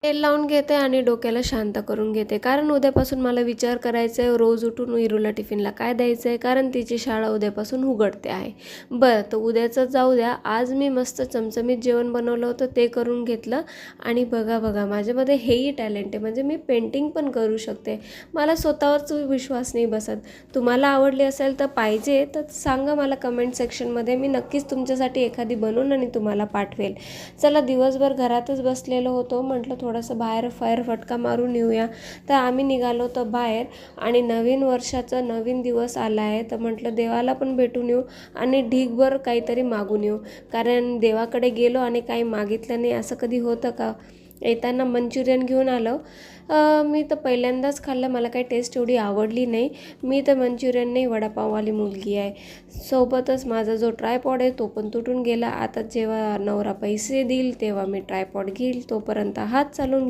तेल लावून घेते आणि डोक्याला शांत करून घेते. कारण उद्यापासून मला विचार करायचा आहे रोज उठून विरूला टिफिनला काय द्यायचं आहे, कारण तिची शाळा उद्यापासून उघडते आहे. बरं, तर उद्याचं जाऊ द्या. आज मी मस्त चमचमीत जेवण बनवलं होतं ते करून घेतलं आणि बघा माझ्यामध्ये हेही टॅलेंट आहे, म्हणजे मी पेंटिंग पण करू शकते. मला स्वतःवरच विश्वास नाही बसत. तुम्हाला आवडली असेल तर पाहिजे तर सांगा मला कमेंट सेक्शनमध्ये. मी नक्कीच तुमच्यासाठी एखादी बनवून आणि तुम्हाला पाठवेल. चला, दिवसभर घरातच बसलेलो होतो, म्हटलं थोडंसं बाहेर फटका मारून येऊया. तर आम्ही निघालो होतो बाहेर आणि नवीन वर्षाचा नवीन दिवस आला आहे, तर म्हटलं देवाला पण भेटून येऊ आणि ढीगभर काहीतरी मागून येऊ. कारण देवाकडे गेलो आणि काही मागितलं नाही असं कधी होतं का? येताना मंचुरियन घेऊन आलो. मी तर पहिल्यांदाच खाल्लं, मला काही टेस्ट एवढी आवडली नाही. मी तर मंचुरियन नाही, वडापाववाली मुलगी आहे. सोबतच माझा जो ट्रायपॉड आहे तो पण तुटून गेला. आता जेव्हा नवरा पैसे देईल तेव्हा मी ट्रायपॉड घेईल, तोपर्यंत हात चालून